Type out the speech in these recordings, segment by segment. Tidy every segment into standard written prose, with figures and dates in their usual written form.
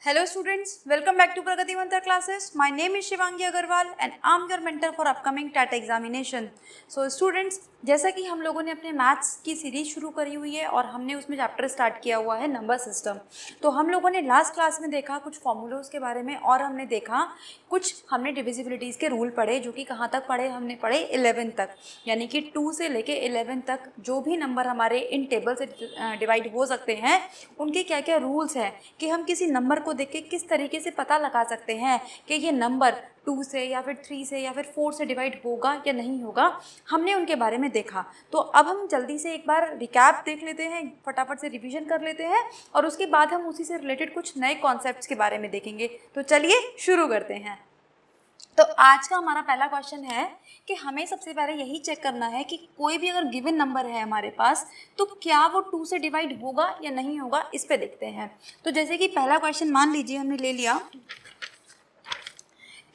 Hello students, welcome back to Pragati Mantra classes. My name is Shivangi Agarwal and I'm your mentor for upcoming TAT examination. So students, जैसा कि हम लोगों ने अपने maths की series शुरू करी हुई है और हमने उसमें चैप्टर स्टार्ट किया हुआ है नंबर सिस्टम। तो हम लोगों ने लास्ट क्लास में देखा कुछ फॉर्मूलोज के बारे में और हमने देखा हमने डिविजिबिलिटीज़ के रूल पढ़े, जो कि कहाँ तक पढ़े, हमने पढ़े 11 तक, यानी कि 2 से लेके 11 तक जो भी नंबर हमारे इन टेबल से डिवाइड हो सकते हैं उनके क्या क्या रूल्स हैं कि हम किसी नंबर को देख के किस तरीके से पता लगा सकते हैं कि ये नंबर 2 से या फिर 3 से या फिर 4 से डिवाइड होगा या नहीं होगा। हमने उनके बारे में देखा। तो अब हम जल्दी से एक बार रिकैप देख लेते हैं, फटाफट से रिवीजन कर लेते हैं और उसके बाद हम उसी से रिलेटेड कुछ नए कॉन्सेप्ट्स के बारे में देखेंगे। तो चलिए शुरू करते हैं। तो आज का हमारा पहला क्वेश्चन है कि हमें सबसे पहले यही चेक करना है कि कोई भी अगर गिवन नंबर है हमारे पास तो क्या वो 2 से डिवाइड होगा या नहीं होगा, इस पे देखते हैं। तो जैसे कि पहला क्वेश्चन मान लीजिए हमने ले लिया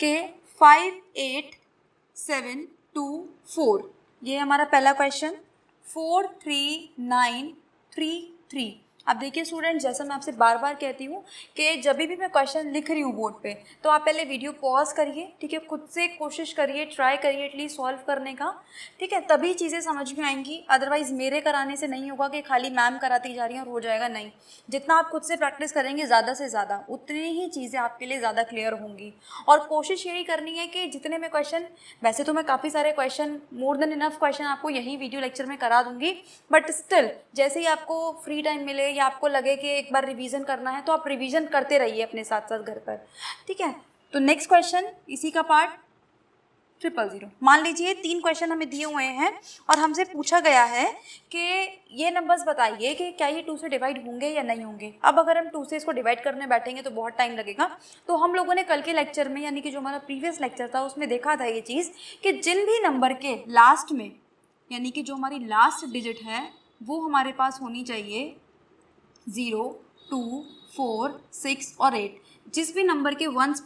कि 58724, ये हमारा पहला क्वेश्चन। 43933। अब देखिए स्टूडेंट, जैसा मैं आपसे बार बार कहती हूँ कि जब भी मैं क्वेश्चन लिख रही हूँ बोर्ड पे तो आप पहले वीडियो पॉज करिए, ठीक है, खुद से कोशिश करिए, ट्राई करिए एटलीस्ट सॉल्व करने का, ठीक है, तभी चीज़ें समझ में आएंगी। अदरवाइज़ मेरे कराने से नहीं होगा कि खाली मैम कराती जा रही हैं और हो जाएगा, नहीं। जितना आप खुद से प्रैक्टिस करेंगे ज़्यादा से ज़्यादा, उतनी ही चीज़ें आपके लिए ज़्यादा क्लियर होंगी। और कोशिश यही करनी है कि जितने में क्वेश्चन, वैसे तो मैं काफ़ी सारे question, more than enough question आपको यही वीडियो लेक्चर में करा दूंगी, बट स्टिल जैसे ही आपको फ्री टाइम मिले या आपको लगे कि एक बार रिवीजन करना है तो आप रिवीजन करते रहिए अपने साथ साथ घर पर, ठीक है। तो नेक्स्ट क्वेश्चन इसी का पार्ट 000। मान लीजिए 3 क्वेश्चन हमें दिए हुए हैं और हमसे पूछा गया है कि ये नंबर्स बताइए कि क्या ये 2 से डिवाइड होंगे या नहीं होंगे। अब अगर हम 2 से इसको डिवाइड करने बैठेंगे तो बहुत टाइम लगेगा। तो हम लोगों ने कल के लेक्चर में, यानी कि जो हमारा प्रीवियस लेक्चर था, उसमें देखा था ये चीज़ कि जिन भी नंबर के लास्ट में, यानी कि जो हमारी लास्ट डिजिट है वो हमारे पास होनी चाहिए 0, 2, 4, 6 और 8। जिस भी नंबर के वंस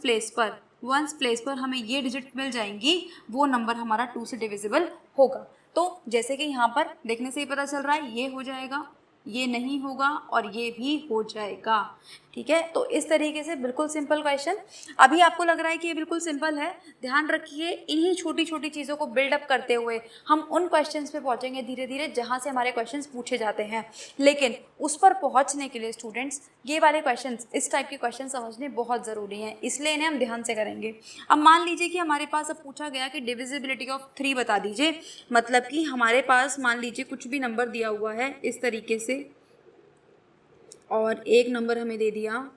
प्लेस पर हमें ये डिजिट मिल जाएंगी वो नंबर हमारा 2 से डिविजिबल होगा। तो जैसे कि यहाँ पर देखने से ही पता चल रहा है, ये हो जाएगा, ये नहीं होगा और ये भी हो जाएगा, ठीक है। तो इस तरीके से बिल्कुल सिंपल क्वेश्चन। अभी आपको लग रहा है कि ये बिल्कुल सिंपल है, ध्यान रखिए इन्हीं छोटी छोटी चीज़ों को बिल्डअप करते हुए हम उन क्वेश्चंस पे पहुंचेंगे धीरे धीरे जहां से हमारे क्वेश्चंस पूछे जाते हैं। लेकिन उस पर पहुंचने के लिए स्टूडेंट्स ये वाले क्वेश्चंस, इस टाइप के क्वेश्चन समझने बहुत ज़रूरी हैं, इसलिए इन्हें हम ध्यान से करेंगे। अब मान लीजिए कि हमारे पास अब पूछा गया कि डिविजिबिलिटी ऑफ 3 बता दीजिए। मतलब कि हमारे पास मान लीजिए कुछ भी नंबर दिया हुआ है इस तरीके से और एक नंबर हमें दे दिया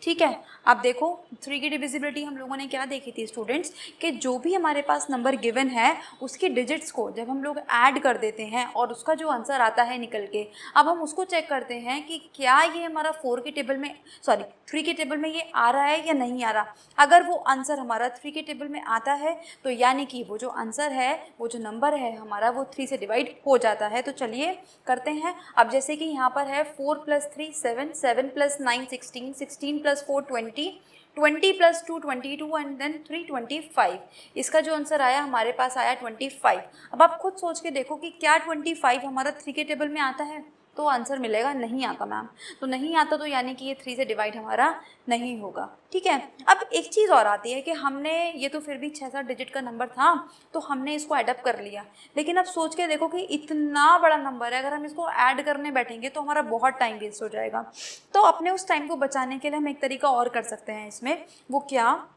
ठीक है। अब देखो 3 की डिविजिबिलिटी हम लोगों ने क्या देखी थी स्टूडेंट्स, कि जो भी हमारे पास नंबर गिवन है उसकी डिजिट्स को जब हम लोग ऐड कर देते हैं और उसका जो आंसर आता है निकल के, अब हम उसको चेक करते हैं कि क्या ये हमारा 3 के टेबल में ये आ रहा है या नहीं आ रहा। अगर वो आंसर हमारा 3 के टेबल में आता है तो यानी कि वो जो आंसर है, वो जो नंबर है हमारा, वो 3 से डिवाइड हो जाता है। तो चलिए करते हैं। अब जैसे कि यहाँ पर है 4 + 3 7, 7 + 9 16, 16 + 4 20, 20 + 2 22 एंड देन 3 25। इसका जो आंसर आया हमारे पास आया 25। अब आप खुद सोच के देखो कि क्या 25 हमारा 3 के टेबल में आता है, तो आंसर मिलेगा नहीं आता मैम। तो नहीं आता तो यानी कि ये 3 से डिवाइड हमारा नहीं होगा, ठीक है। अब एक चीज़ और आती है कि हमने ये तो फिर भी 6-7 डिजिट का नंबर था तो हमने इसको ऐडअप कर लिया, लेकिन अब सोच के देखो कि इतना बड़ा नंबर है, अगर हम इसको ऐड करने बैठेंगे तो हमारा बहुत टाइम वेस्ट हो जाएगा। तो अपने उस टाइम को बचाने के लिए हम एक तरीका और कर सकते हैं इसमें। वो क्या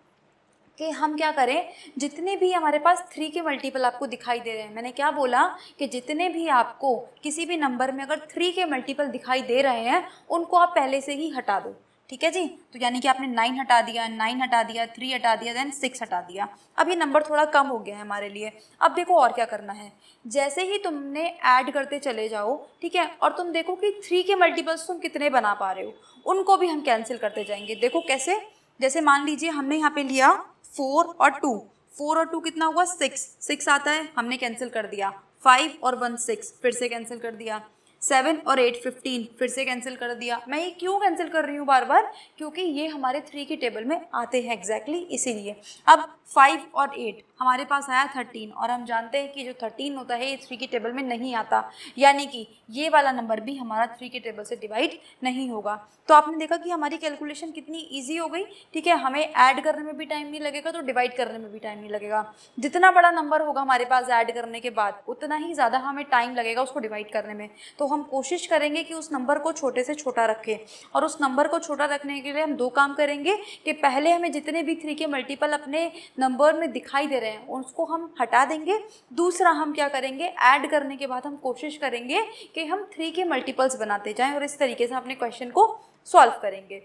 कि हम क्या करें, जितने भी हमारे पास 3 के मल्टीपल आपको दिखाई दे रहे हैं, मैंने क्या बोला कि जितने भी आपको किसी भी नंबर में अगर 3 के मल्टीपल दिखाई दे रहे हैं उनको आप पहले से ही हटा दो, ठीक है जी। तो यानी कि आपने 9 हटा दिया, 9 हटा दिया, 3 हटा दिया, देन 6 हटा दिया। अब ये नंबर थोड़ा कम हो गया है हमारे लिए। अब देखो और क्या करना है, जैसे ही तुमने ऐड करते चले जाओ, ठीक है, और तुम देखो कि 3 के मल्टीपल्स तुम कितने बना पा रहे हो, उनको भी हम कैंसिल करते जाएंगे। देखो कैसे, जैसे मान लीजिए हमने यहाँ पे लिया 4 और 2, 4 और 2 कितना हुआ 6 आता है, हमने कैंसिल कर दिया। 5 और 1 6, फिर से कैंसिल कर दिया। 7 और 8 15, फिर से कैंसिल कर दिया। मैं ये क्यों कैंसिल कर रही हूँ बार बार, क्योंकि ये हमारे 3 की टेबल में आते हैं एग्जैक्टली इसीलिए। अब 5 और 8 हमारे पास आया 13, और हम जानते हैं कि जो 13 होता है ये 3 की टेबल में नहीं आता, यानी कि ये वाला नंबर भी हमारा 3 की टेबल से डिवाइड नहीं होगा। तो आपने देखा कि हमारी कैलकुलेशन कितनी ईजी हो गई, ठीक है। हमें ऐड करने में भी टाइम नहीं लगेगा तो डिवाइड करने में भी टाइम नहीं लगेगा। जितना बड़ा नंबर होगा हमारे पास ऐड करने के बाद उतना ही ज़्यादा हमें टाइम लगेगा उसको डिवाइड करने में। तो हम कोशिश करेंगे कि उस नंबर को छोटे से छोटा रखें, और उस नंबर को छोटा रखने के लिए हम 2 काम करेंगे कि पहले हमें जितने भी 3 के मल्टीपल अपने नंबर में दिखाई दे रहे हैं उसको हम हटा देंगे। दूसरा हम क्या करेंगे, ऐड करने के बाद हम कोशिश करेंगे कि हम 3 के मल्टीपल्स बनाते जाएं और इस तरीके से अपने क्वेश्चन को सॉल्व करेंगे।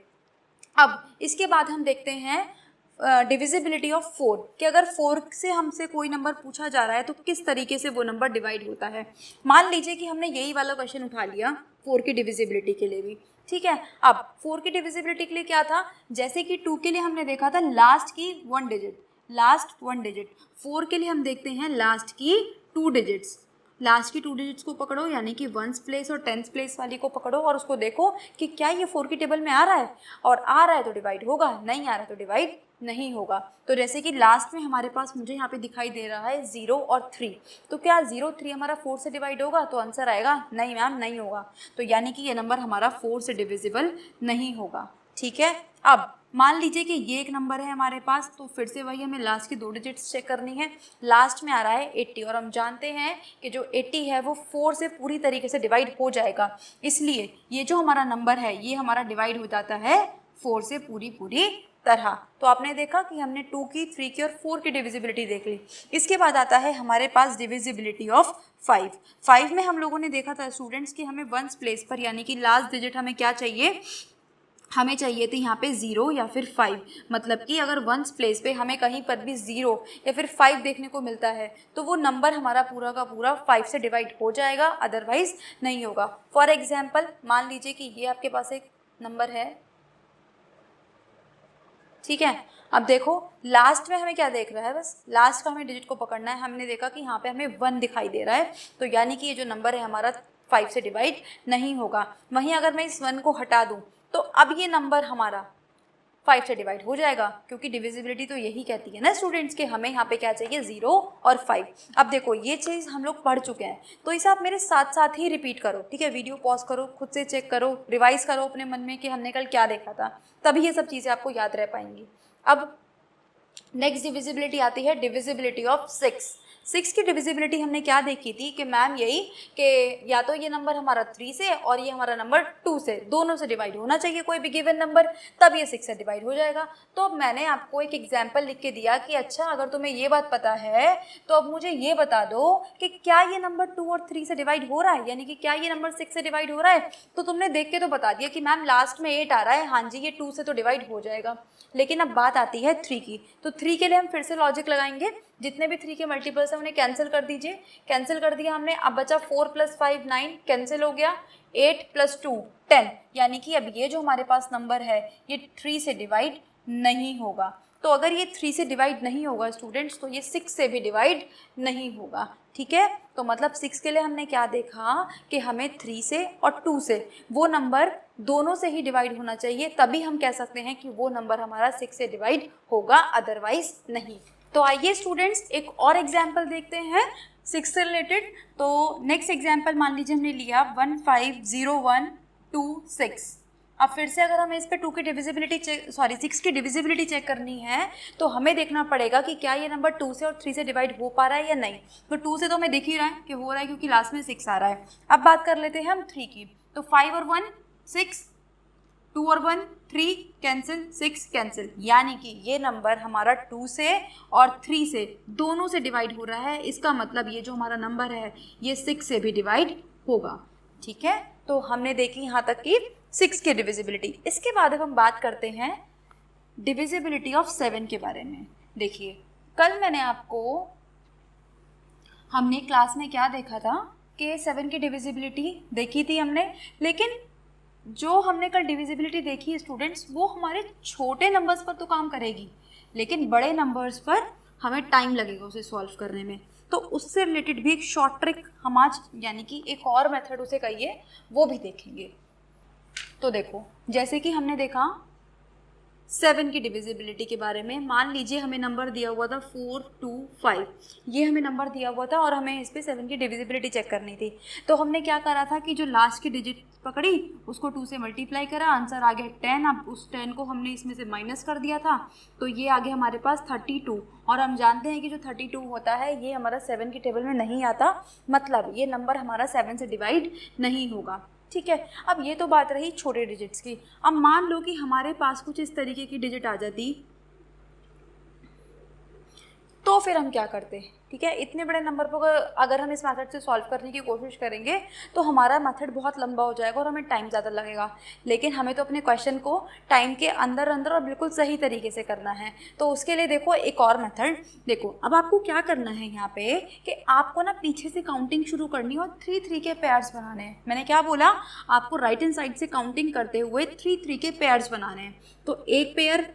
अब इसके बाद हम देखते हैं डिविजिबिलिटी ऑफ 4, कि अगर 4 से हमसे कोई नंबर पूछा जा रहा है तो किस तरीके से वो नंबर डिवाइड होता है। मान लीजिए कि हमने यही वाला क्वेश्चन उठा लिया 4 की डिविजिबिलिटी के लिए भी, ठीक है। अब 4 की डिविजिबिलिटी के लिए क्या था, जैसे कि 2 के लिए हमने देखा था लास्ट की 1 डिजिट, लास्ट 1 डिजिट। 4 के लिए हम देखते हैं लास्ट की 2 डिजिट्स। लास्ट की 2 डिजिट्स को पकड़ो, यानी कि 1th प्लेस और 10th प्लेस वाली को पकड़ो और उसको देखो कि क्या ये 4 की टेबल में आ रहा है, और आ रहा है तो डिवाइड होगा, नहीं आ रहा है तो डिवाइड नहीं होगा। तो जैसे कि लास्ट में हमारे पास मुझे यहाँ पे दिखाई दे रहा है 0 और 3, तो क्या 0 3 हमारा 4 से डिवाइड होगा, तो आंसर आएगा नहीं मैम नहीं होगा। तो यानी कि ये नंबर हमारा 4 से डिविजिबल नहीं होगा, ठीक है। अब मान लीजिए कि ये एक नंबर है हमारे पास, तो फिर से वही हमें लास्ट की 2 डिजिट्स चेक करनी है। लास्ट में आ रहा है 80, और हम जानते हैं कि जो 80 है वो 4 से पूरी तरीके से डिवाइड हो जाएगा, इसलिए ये जो हमारा नंबर है ये हमारा डिवाइड हो जाता है 4 से पूरी तरह। तो आपने देखा कि हमने 2 की, 3 की और 4 की डिविजिबिलिटी देख ली। इसके बाद आता है हमारे पास डिविजिबिलिटी ऑफ 5। 5 में हम लोगों ने देखा था स्टूडेंट्स कि हमें 1th प्लेस पर, यानी कि लास्ट डिजिट हमें क्या चाहिए, हमें चाहिए थी यहाँ पे 0 या फिर 5। मतलब कि अगर 1th प्लेस पे हमें कहीं पर भी 0 या फिर 5 देखने को मिलता है तो वो नंबर हमारा पूरा का पूरा 5 से डिवाइड हो जाएगा, अदरवाइज नहीं होगा। फॉर एग्जाम्पल मान लीजिए कि ये आपके पास एक नंबर है, ठीक है। अब देखो लास्ट में हमें क्या देख रहा है, बस लास्ट का हमें डिजिट को पकड़ना है। हमने देखा कि यहाँ पे हमें 1 दिखाई दे रहा है, तो यानी कि ये जो नंबर है हमारा 5 से डिवाइड नहीं होगा। वहीं अगर मैं इस 1 को हटा दूँ तो अब ये नंबर हमारा 5 से डिवाइड हो जाएगा, क्योंकि डिविजिबिलिटी तो यही कहती है ना स्टूडेंट्स के हमें यहाँ पे क्या चाहिए, 0 और 5। अब देखो ये चीज़ हम लोग पढ़ चुके हैं, तो इसे आप मेरे साथ साथ ही रिपीट करो, ठीक है। वीडियो पॉज करो, खुद से चेक करो, रिवाइज करो अपने मन में कि हमने कल क्या देखा था, तभी ये सब चीज़ें आपको याद रह पाएंगी। अब नेक्स्ट डिविजिबिलिटी आती है डिविजिबिलिटी ऑफ 6। 6 की डिविजिबिलिटी हमने क्या देखी थी कि मैम यही कि या तो ये नंबर हमारा 3 से और ये हमारा नंबर 2 से, दोनों से डिवाइड होना चाहिए कोई भी गिवन नंबर, तब ये 6 से डिवाइड हो जाएगा। तो अब मैंने आपको एक एग्जाम्पल लिख के दिया कि अच्छा अगर तुम्हें ये बात पता है तो अब मुझे ये बता दो कि क्या ये नंबर 2 और 3 से डिवाइड हो रहा है, यानी कि क्या ये नंबर 6 से डिवाइड हो रहा है। तो तुमने देख के तो बता दिया कि मैम लास्ट में 8 आ रहा है, हाँ जी ये 2 से तो डिवाइड हो जाएगा। लेकिन अब बात आती है 3 की, तो 3 के लिए हम फिर से लॉजिक लगाएंगे, जितने भी 3 के मल्टीपल्स हैं उन्हें कैंसिल कर दीजिए। कैंसिल कर दिया हमने, अब बचा 4 + 5 9, कैंसिल हो गया। 8 + 2 10, यानी कि अब ये जो हमारे पास नंबर है ये 3 से डिवाइड नहीं होगा। तो अगर ये 3 से डिवाइड नहीं होगा स्टूडेंट्स तो ये 6 से भी डिवाइड नहीं होगा, ठीक है। तो मतलब 6 के लिए हमने क्या देखा कि हमें 3 से और 2 से वो नंबर दोनों से ही डिवाइड होना चाहिए, तभी हम कह सकते हैं कि वो नंबर हमारा 6 से डिवाइड होगा, अदरवाइज नहीं। तो आइए स्टूडेंट्स एक और एग्जाम्पल देखते हैं 6 से रिलेटेड। तो नेक्स्ट एग्जाम्पल मान लीजिए हमने लिया 150126। अब फिर से अगर हमें इस पे 2 की डिविजिबिलिटी चेक 6 की डिविजिबिलिटी चेक करनी है तो हमें देखना पड़ेगा कि क्या ये नंबर 2 से और 3 से डिवाइड हो पा रहा है या नहीं। तो 2 से तो हमें दिख ही रहा है कि हो रहा है, क्योंकि लास्ट में 6 आ रहा है। अब बात कर लेते हैं हम 3 की, तो 5 और 1 6, 2 और 1 3, कैंसिल 6 कैंसिल, यानी कि ये नंबर हमारा 2 से और 3 से दोनों से डिवाइड हो रहा है। इसका मतलब ये जो हमारा नंबर है ये 6 से भी डिवाइड होगा, ठीक है। तो हमने देखी यहाँ तक कि 6 की डिविजिबिलिटी। इसके बाद अब हम बात करते हैं डिविजिबिलिटी ऑफ 7 के बारे में। देखिए कल मैंने आपको, हमने क्लास में क्या देखा था कि 7 की डिविजिबिलिटी देखी थी हमने, लेकिन जो हमने कल डिविजिबिलिटी देखी स्टूडेंट्स वो हमारे छोटे नंबर्स पर तो काम करेगी, लेकिन बड़े नंबर्स पर हमें टाइम लगेगा उसे सॉल्व करने में। तो उससे रिलेटेड भी एक शॉर्ट ट्रिक हम आज यानी कि एक और मेथड उसे कहिए वो भी देखेंगे। तो देखो जैसे कि हमने देखा 7 की डिविजिबिलिटी के बारे में, मान लीजिए हमें नंबर दिया हुआ था 4 2 5, ये हमें नंबर दिया हुआ था और हमें इस पर 7 की डिविजिबिलिटी चेक करनी थी। तो हमने क्या करा था कि जो लास्ट की डिजिट पकड़ी उसको 2 से मल्टीप्लाई करा, आंसर आ गया 10। अब उस 10 को हमने इसमें से माइनस कर दिया था तो ये आ गया हमारे पास 32। और हम जानते हैं कि जो 32 होता है ये हमारा 7 की टेबल में नहीं आता, मतलब ये नंबर हमारा 7 से डिवाइड नहीं होगा। ठीक है, अब ये तो बात रही छोटे डिजिट्स की। अब मान लो कि हमारे पास कुछ इस तरीके की डिजिट आ जाती तो फिर हम क्या करते? ठीक है, इतने बड़े नंबर पर अगर हम इस मेथड से सॉल्व करने की कोशिश करेंगे तो हमारा मेथड बहुत लंबा हो जाएगा और हमें टाइम ज़्यादा लगेगा। लेकिन हमें तो अपने क्वेश्चन को टाइम के अंदर अंदर और बिल्कुल सही तरीके से करना है। तो उसके लिए देखो एक और मेथड देखो। अब आपको क्या करना है यहाँ पे कि आपको ना पीछे से काउंटिंग शुरू करनी और 3-3 के पेयर्स बनाने हैं। मैंने क्या बोला? आपको राइट हैंड साइड से काउंटिंग करते हुए 3-3 के पेयर्स बनाने हैं। तो एक पेयर,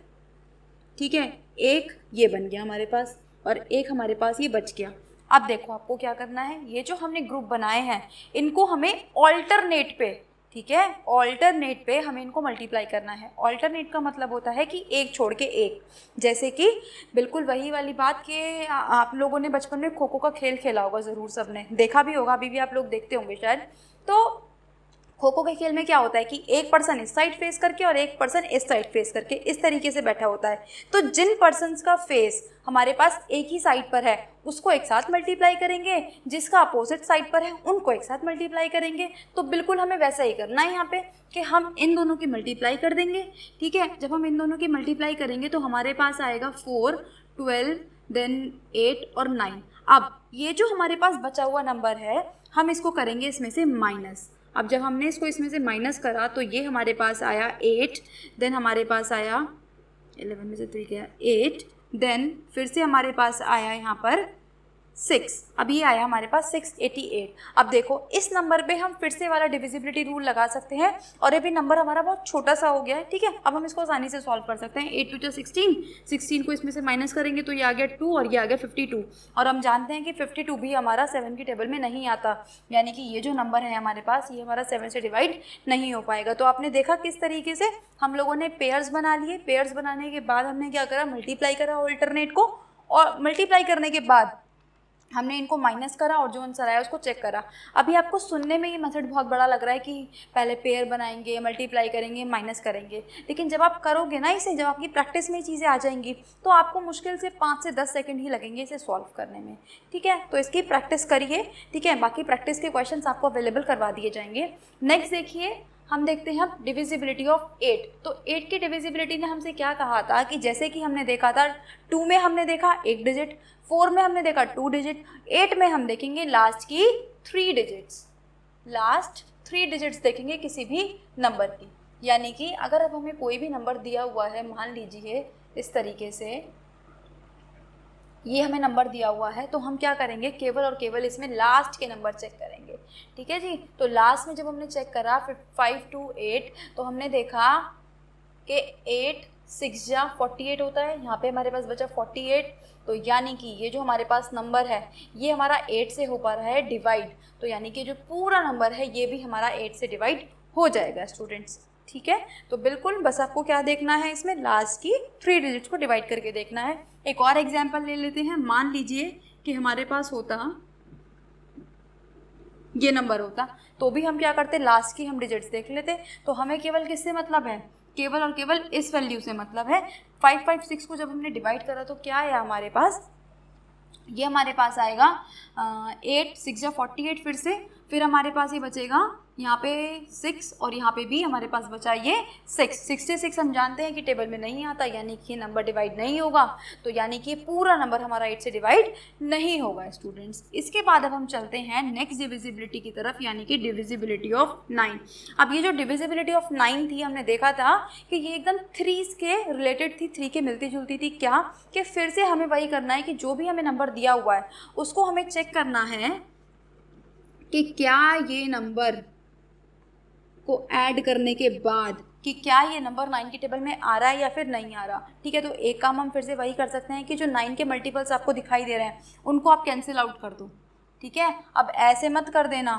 ठीक है, एक ये बन गया हमारे पास और एक हमारे पास ये बच गया। अब देखो आपको क्या करना है, ये जो हमने ग्रुप बनाए हैं इनको हमें ऑल्टरनेट पे, ठीक है, ऑल्टरनेट पे हमें इनको मल्टीप्लाई करना है। ऑल्टरनेट का मतलब होता है कि एक छोड़ के एक, जैसे कि बिल्कुल वही वाली बात कि आप लोगों ने बचपन में खो खो का खेल खेला होगा, ज़रूर सबने देखा भी होगा, अभी भी आप लोग देखते होंगे शायद। तो खो खो के खेल में क्या होता है कि एक पर्सन इस साइड फेस करके और एक पर्सन इस साइड फेस करके इस तरीके से बैठा होता है। तो जिन पर्सन्स का फेस हमारे पास एक ही साइड पर है उसको एक साथ मल्टीप्लाई करेंगे, जिसका अपोजिट साइड पर है उनको एक साथ मल्टीप्लाई करेंगे। तो बिल्कुल हमें वैसा ही करना है यहाँ पे कि हम इन दोनों की मल्टीप्लाई कर देंगे। ठीक है, जब हम इन दोनों की मल्टीप्लाई करेंगे तो हमारे पास आएगा 4, 12, देन 8 और 9। अब ये जो हमारे पास बचा हुआ नंबर है हम इसको करेंगे इसमें से माइनस। अब जब हमने इसको इसमें से माइनस करा तो ये हमारे पास आया 8, देन हमारे पास आया 11 में से 3 गया 8, देन फिर से हमारे पास आया यहाँ पर 6। अब ये आया हमारे पास 688। अब देखो इस नंबर पे हम फिर से वाला डिविजिबिलिटी रूल लगा सकते हैं और ये भी नंबर हमारा बहुत छोटा सा हो गया है। ठीक है, अब हम इसको आसानी से सॉल्व कर सकते हैं। 8 2 16, 16 को इसमें से माइनस करेंगे तो ये आ गया 2 और ये आ गया 52। और हम जानते हैं कि 52 भी हमारा 7 की टेबल में नहीं आता, यानी कि ये जो नंबर है हमारे पास ये हमारा 7 से डिवाइड नहीं हो पाएगा। तो आपने देखा किस तरीके से हम लोगों ने पेयर्स बना लिए। पेयर्स बनाने के बाद हमने क्या करा, मल्टीप्लाई करा ऑल्टरनेट को, और मल्टीप्लाई करने के बाद हमने इनको माइनस करा और जो आंसर आया उसको चेक करा। अभी आपको सुनने में ये मेथड बहुत बड़ा लग रहा है कि पहले पेयर बनाएंगे, मल्टीप्लाई करेंगे, माइनस करेंगे, लेकिन जब आप करोगे ना इसे, जब आपकी प्रैक्टिस में ये चीज़ें आ जाएंगी तो आपको मुश्किल से 5 से 10 सेकंड ही लगेंगे इसे सॉल्व करने में। ठीक है, तो इसकी प्रैक्टिस करिए। ठीक है, बाकी प्रैक्टिस के क्वेश्चंस आपको अवेलेबल करवा दिए जाएंगे। नेक्स्ट देखिए, हम देखते हैं अब डिविजिबिलिटी ऑफ 8। तो 8 की डिविजिबिलिटी ने हमसे क्या कहा था कि जैसे कि हमने देखा था 2 में हमने देखा 1 डिजिट, 4 में हमने देखा 2 डिजिट, 8 में हम देखेंगे लास्ट की 3 डिजिट्स। लास्ट 3 डिजिट्स देखेंगे किसी भी नंबर की। यानी कि अगर अब हमें कोई भी नंबर दिया हुआ है, मान लीजिए इस तरीके से ये हमें नंबर दिया हुआ है, तो हम क्या करेंगे, केवल और केवल इसमें लास्ट के नंबर चेक करेंगे। ठीक है जी, तो लास्ट में जब हमने चेक करा फिर 5 2 8 तो हमने देखा कि 8 6 जा 48 होता है। यहाँ पे हमारे पास बचा 48। तो यानी कि ये जो हमारे पास नंबर है ये हमारा 8 से हो पा रहा है डिवाइड, तो यानी कि जो पूरा नंबर है ये भी हमारा 8 से डिवाइड हो जाएगा स्टूडेंट्स। ठीक है, तो बिल्कुल बस आपको क्या देखना है, इसमें लास्ट की 3 डिजिट्स को डिवाइड करके देखना है। एक और एग्जांपल ले लेते हैं। मान लीजिए कि हमारे पास होता ये नंबर होता, तो भी हम क्या करते, लास्ट की हम डिजिट्स देख लेते। तो हमें केवल किससे मतलब है, केवल और केवल इस वैल्यू से मतलब है। 556 को जब हमने डिवाइड करा तो क्या आया हमारे पास, ये हमारे पास आएगा 8 6 जा 48 फिर हमारे पास ये बचेगा यहाँ पे 6 और यहाँ पे भी हमारे पास बचा ये 66 हम जानते हैं कि टेबल में नहीं आता, यानी कि ये नंबर डिवाइड नहीं होगा। तो यानी कि पूरा नंबर हमारा 8 से डिवाइड नहीं होगा स्टूडेंट्स। इसके बाद अब हम चलते हैं नेक्स्ट डिविजिबिलिटी की तरफ, यानी कि डिविजिबिलिटी ऑफ 9। अब ये जो डिविजिबिलिटी ऑफ 9 थी हमने देखा था कि ये एकदम 3 के रिलेटेड थी, 3 के मिलती जुलती थी। क्या कि फिर से हमें वही करना है कि जो भी हमें नंबर दिया हुआ है उसको हमें चेक करना है कि क्या ये नंबर को ऐड करने के बाद कि क्या ये नंबर 9 के टेबल में आ रहा है या फिर नहीं आ रहा। ठीक है, तो एक काम हम फिर से वही कर सकते हैं कि जो 9 के मल्टीपल्स आपको दिखाई दे रहे हैं उनको आप कैंसिल आउट कर दो। ठीक है, अब ऐसे मत कर देना,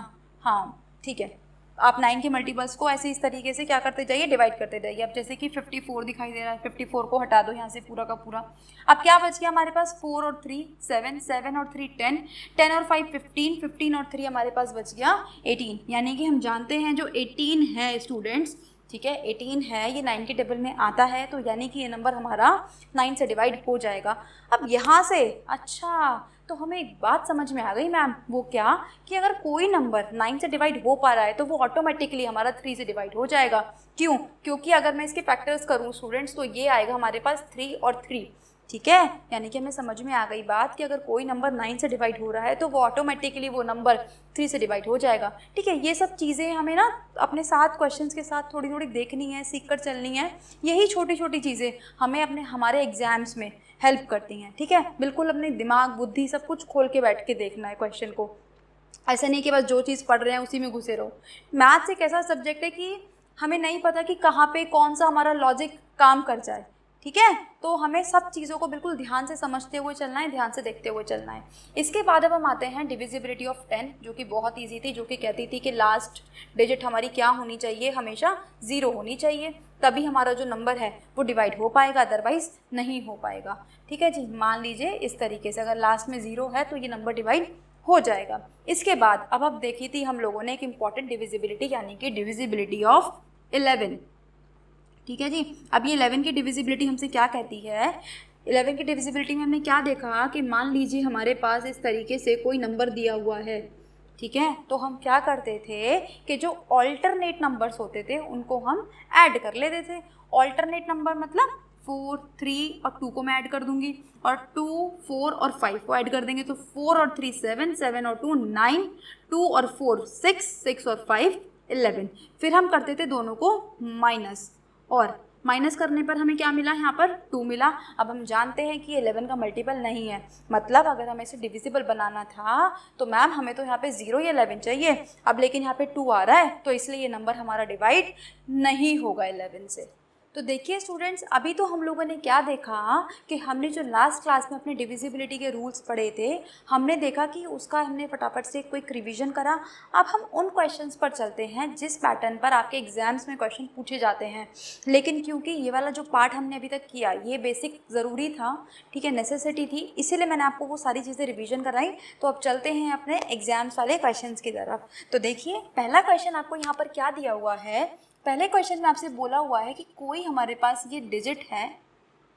हाँ ठीक है, आप 9 के मल्टीपल्स को ऐसे इस तरीके से क्या करते जाइए, डिवाइड करते जाइए। अब जैसे कि 54 दिखाई दे रहा है, 54 को हटा दो यहाँ से पूरा का पूरा। अब क्या बच गया हमारे पास, 4 और 3 7, 7 और 3 10, 10 और 5 15, 15 और 3 हमारे पास बच गया 18। यानी कि हम जानते हैं जो 18 है स्टूडेंट्स, ठीक है 18 है, ये 9 के टेबल में आता है, तो यानी कि ये नंबर हमारा 9 से डिवाइड हो जाएगा। अब यहाँ से अच्छा, तो हमें एक बात समझ में आ गई मैम, वो क्या कि अगर कोई नंबर 9 से डिवाइड हो पा रहा है तो वो ऑटोमेटिकली हमारा 3 से डिवाइड हो जाएगा। क्यों? क्योंकि अगर मैं इसके फैक्टर्स करूँ स्टूडेंट्स तो ये आएगा हमारे पास 3 और 3। ठीक है, यानी कि हमें समझ में आ गई बात कि अगर कोई नंबर 9 से डिवाइड हो रहा है तो वो ऑटोमेटिकली वो नंबर 3 से डिवाइड हो जाएगा। ठीक है, ये सब चीज़ें हमें ना अपने साथ क्वेश्चंस के साथ थोड़ी थोड़ी देखनी है, सीख कर चलनी है। यही छोटी छोटी चीज़ें हमें हमारे एग्जाम्स में हेल्प करती हैं। ठीक है, बिल्कुल अपने दिमाग बुद्धि सब कुछ खोल के बैठ के देखना है क्वेश्चन को, ऐसा नहीं कि बस जो चीज़ पढ़ रहे हैं उसी में घुसे रहो। मैथ्स एक ऐसा सब्जेक्ट है कि हमें नहीं पता कि कहाँ पे कौन सा हमारा लॉजिक काम कर जाए। ठीक है, तो हमें सब चीज़ों को बिल्कुल ध्यान से समझते हुए चलना है, ध्यान से देखते हुए चलना है। इसके बाद अब हम आते हैं डिविजिबिलिटी ऑफ 10, जो कि बहुत ईजी थी, जो कि कहती थी कि लास्ट डिजिट हमारी क्या होनी चाहिए, हमेशा 0 होनी चाहिए, तभी हमारा जो नंबर है वो डिवाइड हो पाएगा, अदरवाइज नहीं हो पाएगा। ठीक है जी, मान लीजिए इस तरीके से अगर लास्ट में 0 है तो ये नंबर डिवाइड हो जाएगा। इसके बाद अब देखी थी हम लोगों ने एक इम्पॉर्टेंट डिविजिबिलिटी, यानी कि डिविजिबिलिटी ऑफ 11। ठीक है जी, अब ये 11 की डिविजिबिलिटी हमसे क्या कहती है, 11 की डिविजिबिलिटी में हमने क्या देखा कि मान लीजिए हमारे पास इस तरीके से कोई नंबर दिया हुआ है। ठीक है, तो हम क्या करते थे कि जो ऑल्टरनेट नंबर्स होते थे उनको हम ऐड कर लेते थे। ऑल्टरनेट नंबर मतलब 4, 3 और 2 को मैं ऐड कर दूंगी, और 2, 4 और 5 को ऐड कर देंगे, तो 4 और 3 7, 7 और 2 9, 2 और 4 6, 6 और 5 11। फिर हम करते थे दोनों को माइनस, और माइनस करने पर हमें क्या मिला, यहाँ पर 2 मिला। अब हम जानते हैं कि 11 का मल्टीपल नहीं है, मतलब अगर हमें इसे डिविजिबल बनाना था तो मैम हमें तो यहाँ पे 0 या 11 चाहिए। अब लेकिन यहाँ पे 2 आ रहा है तो इसलिए ये नंबर हमारा डिवाइड नहीं होगा 11 से। तो देखिए स्टूडेंट्स, अभी तो हम लोगों ने क्या देखा कि हमने जो लास्ट क्लास में अपने डिविजिबिलिटी के रूल्स पढ़े थे, हमने देखा कि उसका हमने फटाफट से क्विक रिवीजन करा। अब हम उन क्वेश्चंस पर चलते हैं जिस पैटर्न पर आपके एग्जाम्स में क्वेश्चन पूछे जाते हैं। लेकिन क्योंकि ये वाला जो पार्ट हमने अभी तक किया ये बेसिक ज़रूरी था, ठीक है, नेसेसिटी थी, इसीलिए मैंने आपको वो सारी चीज़ें रिविजन कराई। तो अब चलते हैं अपने एग्जाम्स वाले क्वेश्चन की तरफ। तो देखिए पहला क्वेश्चन आपको यहाँ पर क्या दिया हुआ है, पहले क्वेश्चन में आपसे बोला हुआ है कि कोई हमारे पास ये डिजिट है,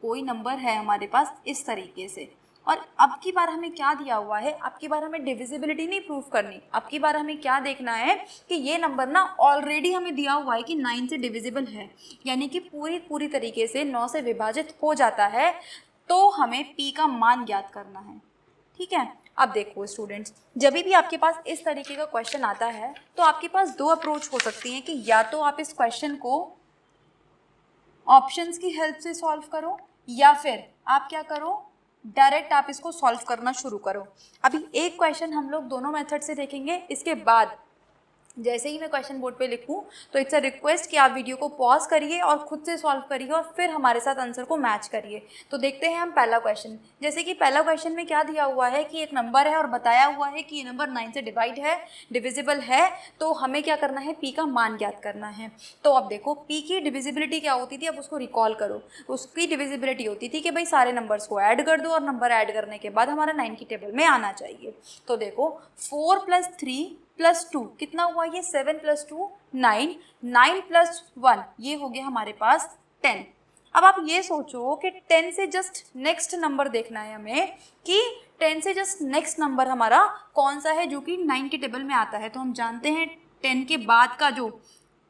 कोई नंबर है हमारे पास इस तरीके से, और अब की बार हमें क्या दिया हुआ है, अब की बार हमें डिविजिबिलिटी नहीं प्रूफ करनी, अब की बार हमें क्या देखना है कि ये नंबर ना ऑलरेडी हमें दिया हुआ है कि 9 से डिविजिबल है, यानी कि पूरी तरीके से 9 से विभाजित हो जाता है, तो हमें पी का मान ज्ञात करना है। ठीक है, अब देखो स्टूडेंट्स, जब भी आपके पास इस तरीके का क्वेश्चन आता है तो आपके पास दो अप्रोच हो सकती हैं कि या तो आप इस क्वेश्चन को ऑप्शंस की हेल्प से सॉल्व करो, या फिर आप क्या करो, डायरेक्ट आप इसको सॉल्व करना शुरू करो। अभी एक क्वेश्चन हम लोग दोनों मेथड से देखेंगे, इसके बाद जैसे ही मैं क्वेश्चन बोर्ड पे लिखूं तो इट्स अ रिक्वेस्ट कि आप वीडियो को पॉज करिए और खुद से सॉल्व करिए और फिर हमारे साथ आंसर को मैच करिए। तो देखते हैं हम पहला क्वेश्चन। जैसे कि पहला क्वेश्चन में क्या दिया हुआ है कि एक नंबर है और बताया हुआ है कि ये नंबर 9 से डिवाइड है, डिविजिबल है, तो हमें क्या करना है, पी का मान ज्ञात करना है। तो अब देखो पी की डिविजिबिलिटी क्या होती थी, अब उसको रिकॉल करो। उसकी डिविजिबिलिटी होती थी कि भाई सारे नंबर्स को ऐड कर दो और नंबर ऐड करने के बाद हमारा 9 की टेबल में आना चाहिए। तो देखो 4 + 3 + 2 कितना हुआ, ये 7 + 2 9, 9 + 1 ये हो गया हमारे पास 10। अब आप ये सोचो कि 10 से जस्ट नेक्स्ट नंबर देखना है हमें कि 10 से जस्ट नेक्स्ट नंबर हमारा कौन सा है जो कि 9 की टेबल में आता है। तो हम जानते हैं 10 के बाद का जो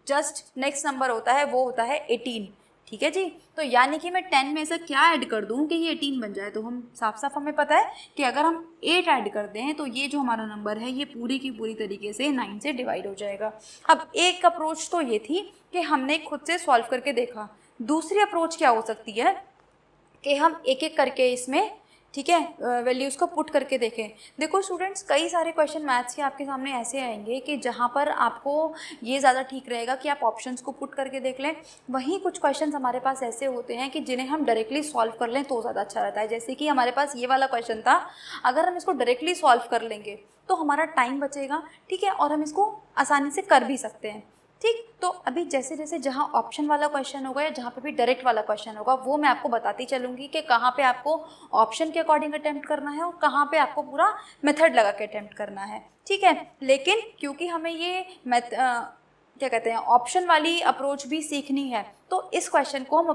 जस्ट नेक्स्ट नंबर होता है वो होता है 18। ठीक है जी, तो यानी कि मैं 10 में से क्या ऐड कर दूं कि ये 18 बन जाए। तो हम साफ साफ हमें पता है कि अगर हम 8 ऐड कर दें तो ये जो हमारा नंबर है ये पूरी की पूरी तरीके से 9 से डिवाइड हो जाएगा। अब एक अप्रोच तो ये थी कि हमने खुद से सॉल्व करके देखा। दूसरी अप्रोच क्या हो सकती है कि हम एक एक करके इसमें ठीक है, वैल्यूज़ को पुट करके देखें। देखो स्टूडेंट्स, कई सारे क्वेश्चन मैथ्स के आपके सामने ऐसे आएंगे कि जहाँ पर आपको ये ज़्यादा ठीक रहेगा कि आप ऑप्शंस को पुट करके देख लें। वहीं कुछ क्वेश्चन हमारे पास ऐसे होते हैं कि जिन्हें हम डायरेक्टली सॉल्व कर लें तो ज़्यादा अच्छा रहता है। जैसे कि हमारे पास ये वाला क्वेश्चन था, अगर हम इसको डायरेक्टली सॉल्व कर लेंगे तो हमारा टाइम बचेगा, ठीक है, और हम इसको आसानी से कर भी सकते हैं। ठीक, तो अभी जैसे जैसे जहाँ ऑप्शन वाला क्वेश्चन होगा या जहाँ पे भी डायरेक्ट वाला क्वेश्चन होगा वो मैं आपको बताती चलूँगी कि कहाँ पे आपको ऑप्शन के अकॉर्डिंग अटेम्प्ट करना है और कहाँ पे आपको पूरा मेथड लगा के अटेम्प्ट करना है। ठीक है, लेकिन क्योंकि हमें ये क्या कहते हैं ऑप्शन वाली अप्रोच भी सीखनी है, तो इस क्वेश्चन को हम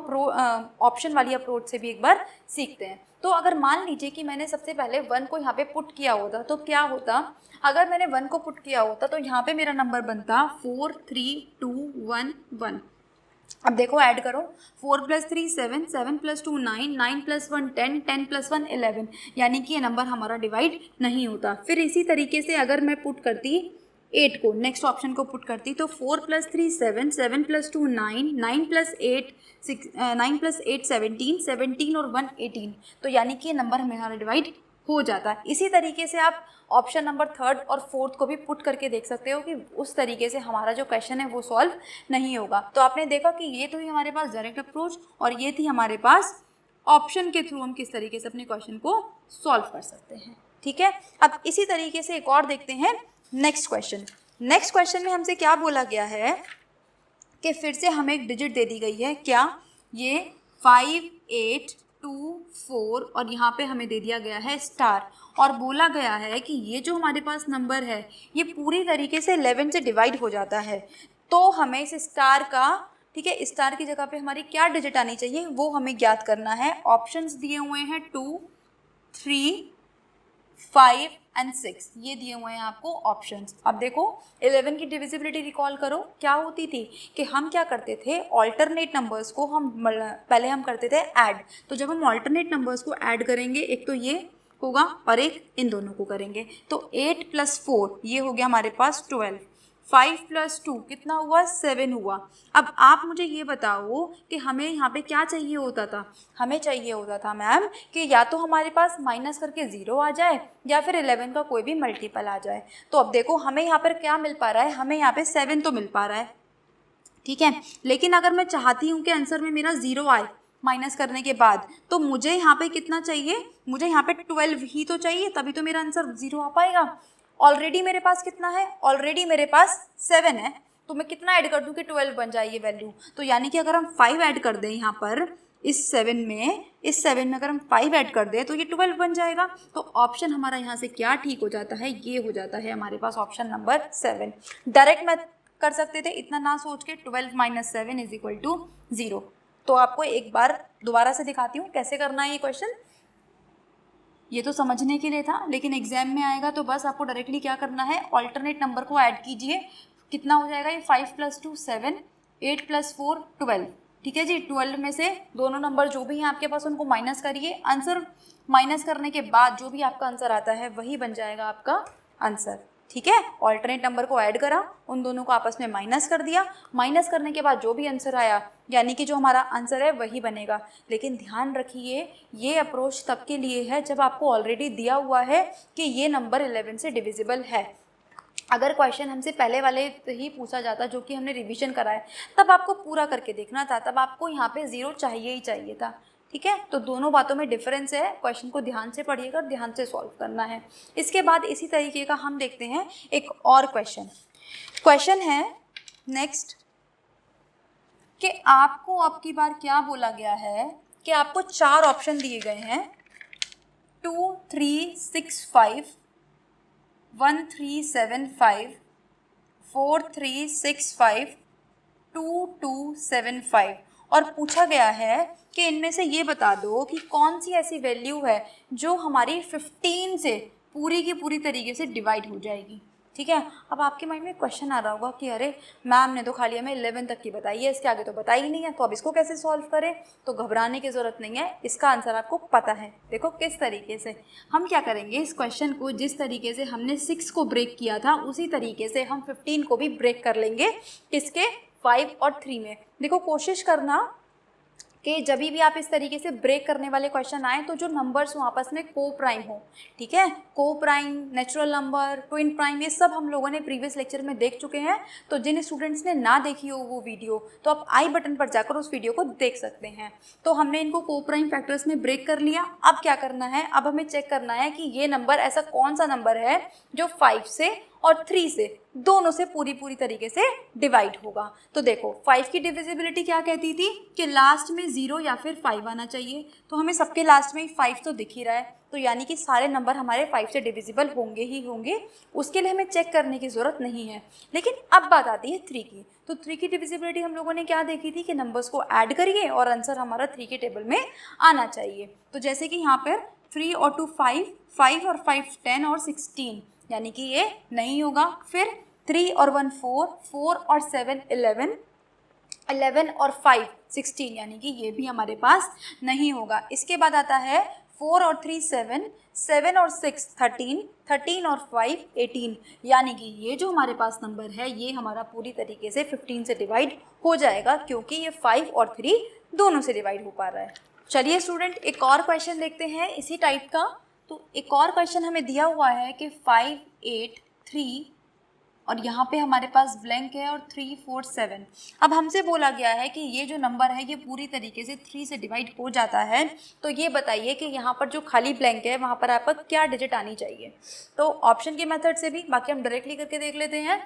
ऑप्शन वाली अप्रोच से भी एक बार सीखते हैं। तो अगर मान लीजिए कि मैंने सबसे पहले 1 को यहाँ पे पुट किया होता तो क्या होता, अगर मैंने 1 को पुट किया होता तो यहाँ पे मेरा नंबर बनता 4 3 2 1 1। अब देखो ऐड करो, 4 + 3 7, 7 + 2 9, 9 + 1 10, 10 + 1 11, यानी कि ये नंबर हमारा डिवाइड नहीं होता। फिर इसी तरीके से अगर मैं पुट करती 8 को, नेक्स्ट ऑप्शन को पुट करती तो 4 + 3 7, 7 + 2 9, 9 + 8 6, 9 + 8 17, 17 और 1 18, तो यानी कि ये नंबर हमारा डिवाइड हो जाता है। इसी तरीके से आप ऑप्शन नंबर 3rd और 4th को भी पुट करके देख सकते हो कि उस तरीके से हमारा जो क्वेश्चन है वो सॉल्व नहीं होगा। तो आपने देखा कि ये तो ही हमारे पास डायरेक्ट अप्रोच और ये थी हमारे पास ऑप्शन के थ्रू हम किस तरीके से अपने क्वेश्चन को सॉल्व कर सकते हैं। ठीक है, अब इसी तरीके से एक और देखते हैं नेक्स्ट क्वेश्चन। नेक्स्ट क्वेश्चन में हमसे क्या बोला गया है कि फिर से हमें एक डिजिट दे दी गई है, क्या, ये 5 8 2 4 और यहाँ पे हमें दे दिया गया है स्टार और बोला गया है कि ये जो हमारे पास नंबर है ये पूरी तरीके से 11 से डिवाइड हो जाता है। तो हमें इस स्टार का, ठीक है, स्टार की जगह पे हमारी क्या डिजिट आनी चाहिए वो हमें ज्ञात करना है। ऑप्शंस दिए हुए हैं 2 3 5 और 6, ये दिए हुए हैं आपको ऑप्शंस। अब देखो 11 की डिविजिबिलिटी रिकॉल करो, क्या होती थी कि हम क्या करते थे, ऑल्टरनेट नंबर्स को हम पहले हम करते थे ऐड। तो जब हम ऑल्टरनेट नंबर्स को ऐड करेंगे, एक तो ये होगा और एक इन दोनों को करेंगे, तो 8 + 4 ये हो गया हमारे पास 12, 5 + 2 कितना हुआ, 7 हुआ। अब आप मुझे ये बताओ कि हमें यहाँ पे क्या चाहिए होता था, हमें चाहिए होता था मैम कि या तो हमारे पास माइनस करके 0 आ जाए या फिर 11 का कोई भी मल्टीपल आ जाए। तो अब देखो हमें यहाँ पर क्या मिल पा रहा है, हमें यहाँ पे 7 तो मिल पा रहा है, ठीक है, लेकिन अगर मैं चाहती हूँ कि आंसर में मेरा 0 आए माइनस करने के बाद, तो मुझे यहाँ पे कितना चाहिए, मुझे यहाँ पे 12 ही तो चाहिए, तभी तो मेरा आंसर 0 आ पाएगा। ऑलरेडी मेरे पास कितना है, ऑलरेडी मेरे पास 7 है, तो मैं कितना ऐड कर दूं कि 12 बन जाए ये वैल्यू। तो यानी कि अगर हम 5 ऐड कर दें यहाँ पर इस 7 में अगर हम 5 ऐड कर दें तो ये 12 बन जाएगा। तो ऑप्शन हमारा यहाँ से क्या ठीक हो जाता है, ये हो जाता है हमारे पास ऑप्शन नंबर 7। डायरेक्ट मैं कर सकते थे इतना ना सोच के, 12 - 7 = 0। तो आपको एक बार दोबारा से दिखाती हूँ कैसे करना है ये क्वेश्चन। ये तो समझने के लिए था, लेकिन एग्जाम में आएगा तो बस आपको डायरेक्टली क्या करना है, ऑल्टरनेट नंबर को ऐड कीजिए। कितना हो जाएगा ये, 5 + 2 7, 8 + 4 12, ठीक है जी। 12 में से दोनों नंबर जो भी हैं आपके पास उनको माइनस करिए, आंसर माइनस करने के बाद जो भी आपका आंसर आता है वही बन जाएगा आपका आंसर, ठीक है। ऑल्टरनेट नंबर को ऐड करा, उन दोनों को आपस में माइनस कर दिया, माइनस करने के बाद जो भी आंसर आया यानी कि जो हमारा आंसर है वही बनेगा। लेकिन ध्यान रखिए ये अप्रोच तब के लिए है जब आपको ऑलरेडी दिया हुआ है कि ये नंबर 11 से डिविजिबल है। अगर क्वेश्चन हमसे पहले वाले ही पूछा जाता जो कि हमने रिवीजन करा है, तब आपको पूरा करके देखना था, तब आपको यहाँ पे 0 चाहिए ही चाहिए था, ठीक है। तो दोनों बातों में डिफरेंस है, क्वेश्चन को ध्यान से पढ़िएगा और ध्यान से सॉल्व करना है। इसके बाद इसी तरीके का हम देखते हैं एक और क्वेश्चन है नेक्स्ट, कि आपको अब की बार क्या बोला गया है कि आपको 4 ऑप्शन दिए गए हैं, 2 3 6 5, 1 3 7 5, 4 3 6 5, 2 2 7 5, और पूछा गया है कि इनमें से ये बता दो कि कौन सी ऐसी वैल्यू है जो हमारी 15 से पूरी की पूरी तरीके से डिवाइड हो जाएगी, ठीक है। अब आपके माइंड में क्वेश्चन आ रहा होगा कि अरे मैम ने तो खाली हमें 11 तक की बताई है, इसके आगे तो बताई ही नहीं है, तो अब इसको कैसे सॉल्व करें। तो घबराने की ज़रूरत नहीं है, इसका आंसर आपको पता है। देखो किस तरीके से हम क्या करेंगे, इस क्वेश्चन को जिस तरीके से हमने 6 को ब्रेक किया था उसी तरीके से हम 15 को भी ब्रेक कर लेंगे, किसके, 5 और 3 में। देखो कोशिश करना कि जब भी आप इस तरीके से ब्रेक करने वाले क्वेश्चन आए तो जो नंबर्स हो आपस में को प्राइम हो, ठीक है, को prime, natural number, twin prime, ये सब हम लोगों ने प्रीवियस लेक्चर में देख चुके हैं। तो जिन स्टूडेंट्स ने ना देखी हो वो वीडियो, तो आप आई बटन पर जाकर उस वीडियो को देख सकते हैं। तो हमने इनको को प्राइम फैक्टर्स में ब्रेक कर लिया। अब क्या करना है, अब हमें चेक करना है कि ये नंबर ऐसा कौन सा नंबर है जो 5 से और 3 से दोनों से पूरी तरीके से डिवाइड होगा। तो देखो 5 की डिविजिबिलिटी क्या कहती थी कि लास्ट में 0 या फिर 5 आना चाहिए। तो हमें सबके लास्ट में 5 तो दिख ही रहा है, तो यानी कि सारे नंबर हमारे 5 से डिविजिबल होंगे ही होंगे, उसके लिए हमें चेक करने की ज़रूरत नहीं है। लेकिन अब बात आती है 3 की। तो 3 की डिविजिबिलिटी हम लोगों ने क्या देखी थी कि नंबर्स को ऐड करिए और आंसर हमारा 3 के टेबल में आना चाहिए। तो जैसे कि यहाँ पर 3 और 2 5, 5 और 5 10 और 16, यानी कि ये नहीं होगा। फिर 3 और 1 4, 4 और 7 11, 11 और 5 16, यानी कि ये भी हमारे पास नहीं होगा। इसके बाद आता है 4 और 3 7, 7 और 6 13, 13 और 5 18, यानी कि ये जो हमारे पास नंबर है ये हमारा पूरी तरीके से 15 से डिवाइड हो जाएगा, क्योंकि ये 5 और 3 दोनों से डिवाइड हो पा रहा है। चलिए स्टूडेंट एक और क्वेश्चन देखते हैं इसी टाइप का। तो एक और क्वेश्चन हमें दिया हुआ है कि 5 8 3 और यहाँ पे हमारे पास ब्लैंक है और 3 4 7। अब हमसे बोला गया है कि ये जो नंबर है ये पूरी तरीके से 3 से डिवाइड हो जाता है। तो ये बताइए कि यहाँ पर जो खाली ब्लैंक है वहाँ पर आपको क्या डिजिट आनी चाहिए। तो ऑप्शन के मेथड से भी, बाकी हम डायरेक्टली करके देख लेते हैं।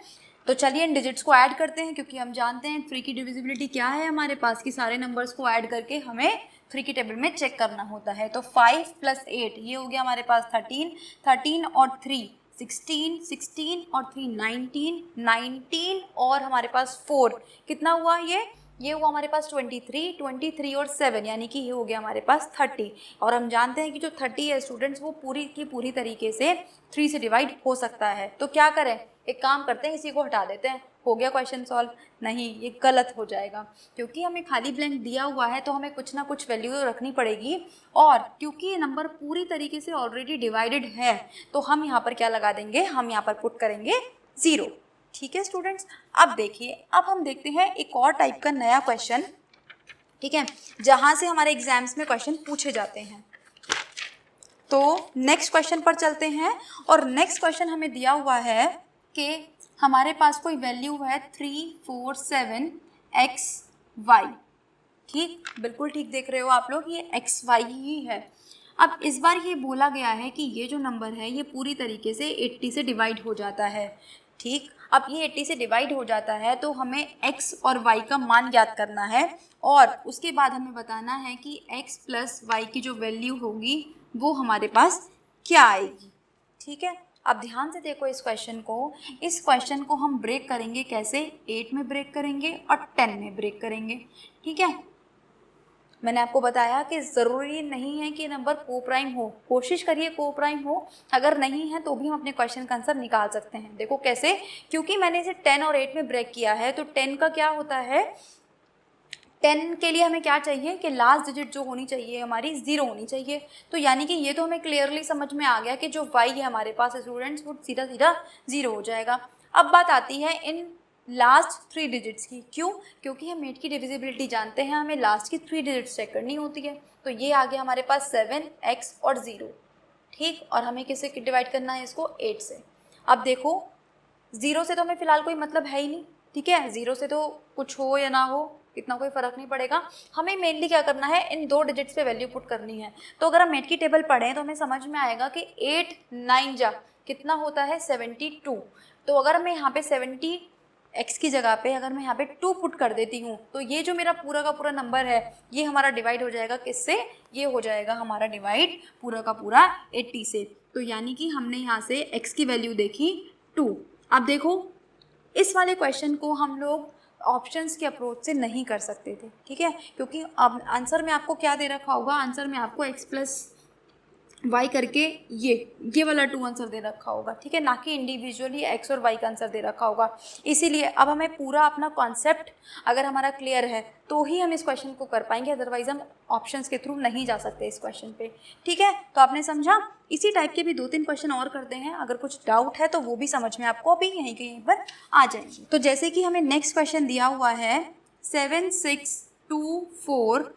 तो चलिए इन डिजिट्स को ऐड करते हैं, क्योंकि हम जानते हैं 3 की डिविजिबिलिटी क्या है हमारे पास की सारे नंबर्स को ऐड करके हमें 3 की टेबल में चेक करना होता है। तो 5 + 8 ये हो गया हमारे पास 13, 13 और 3 16, 16 और 3 19, 19 और हमारे पास 4 कितना हुआ, ये हुआ हमारे पास 23, 23 और 7, यानी कि ये हो गया हमारे पास 30। और हम जानते हैं कि जो 30 है स्टूडेंट्स वो पूरी की पूरी तरीके से 3 से डिवाइड हो सकता है। तो क्या करें, एक काम करते हैं, इसी को हटा देते हैं, हो गया क्वेश्चन सॉल्व। नहीं, ये गलत हो जाएगा, क्योंकि हमें खाली ब्लैंक दिया हुआ है तो हमें कुछ ना कुछ वैल्यू रखनी पड़ेगी। और क्योंकि ये नंबर पूरी तरीके से ऑलरेडी डिवाइडेड है तो हम यहाँ पर क्या लगा देंगे, हम यहाँ पर पुट करेंगे 0। ठीक है स्टूडेंट्स, अब देखिए, अब हम देखते हैं एक और टाइप का नया क्वेश्चन, ठीक है, जहाँ से हमारे एग्जाम्स में क्वेश्चन पूछे जाते हैं। तो नेक्स्ट क्वेश्चन पर चलते हैं। और नेक्स्ट क्वेश्चन हमें दिया हुआ है कि हमारे पास कोई वैल्यू है 3 4 7 x y। ठीक, बिल्कुल ठीक देख रहे हो आप लोग, ये x y ही है। अब इस बार ये बोला गया है कि ये जो नंबर है ये पूरी तरीके से 80 से डिवाइड हो जाता है। ठीक, अब ये 80 से डिवाइड हो जाता है तो हमें x और y का मान ज्ञात करना है, और उसके बाद हमें बताना है कि x + y की जो वैल्यू होगी वो हमारे पास क्या आएगी। ठीक है, अब ध्यान से देखो इस क्वेश्चन को हम ब्रेक करेंगे कैसे, 8 में ब्रेक करेंगे और 10 में ब्रेक करेंगे। ठीक है, मैंने आपको बताया कि ज़रूरी नहीं है कि नंबर को प्राइम हो, कोशिश करिए को प्राइम हो, अगर नहीं है तो भी हम अपने क्वेश्चन का आंसर निकाल सकते हैं। देखो कैसे, क्योंकि मैंने इसे 10 और 8 में ब्रेक किया है तो 10 का क्या होता है, 10 के लिए हमें क्या चाहिए कि लास्ट डिजिट जो होनी चाहिए हमारी 0 होनी चाहिए। तो यानी कि ये तो हमें क्लियरली समझ में आ गया कि जो y है हमारे पास स्टूडेंट्स वो सीधा 0 हो जाएगा। अब बात आती है इन लास्ट 3 डिजिट्स की। क्यों, क्योंकि हम 8 की डिविजिबिलिटी जानते हैं, हमें लास्ट की 3 डिजिट्स चेक करनी होती है। तो ये आ गया हमारे पास 7 x और 0। ठीक, और हमें किससे डिवाइड करना है इसको, 8 से। अब देखो 0 से तो हमें फ़िलहाल कोई मतलब है ही नहीं, ठीक है, 0 से तो कुछ हो या ना हो इतना कोई फ़र्क नहीं पड़ेगा, हमें मेनली क्या करना है, इन 2 डिजिट्स पे वैल्यू पुट करनी है। तो अगर हम 8 की टेबल पढ़ें तो हमें समझ में आएगा कि 8 9 जा कितना होता है 72। तो अगर मैं यहाँ पे 70 x की जगह पे अगर मैं यहाँ पे 2 पुट कर देती हूँ तो ये जो मेरा पूरा का पूरा नंबर है ये हमारा डिवाइड हो जाएगा किससे, ये हो जाएगा हमारा डिवाइड पूरा का पूरा 80 से। तो यानी कि हमने यहाँ से x की वैल्यू देखी 2। अब देखो इस वाले क्वेश्चन को हम लोग ऑप्शंस के अप्रोच से नहीं कर सकते थे, ठीक है, क्योंकि अब आंसर में आपको क्या दे रखा होगा, आंसर में आपको x + y करके ये वाला 2 आंसर दे रखा होगा, ठीक है, ना कि इंडिविजुअली x और y का आंसर दे रखा होगा। इसीलिए अब हमें पूरा अपना कॉन्सेप्ट अगर हमारा क्लियर है तो ही हम इस क्वेश्चन को कर पाएंगे, अदरवाइज हम ऑप्शंस के थ्रू नहीं जा सकते इस क्वेश्चन पे। ठीक है, तो आपने समझा। इसी टाइप के भी 2-3 क्वेश्चन और करते हैं, अगर कुछ डाउट है तो वो भी समझ में आपको अभी यहीं कहीं पर आ जाएंगे। तो जैसे कि हमें नेक्स्ट क्वेश्चन दिया हुआ है 7 6 2 4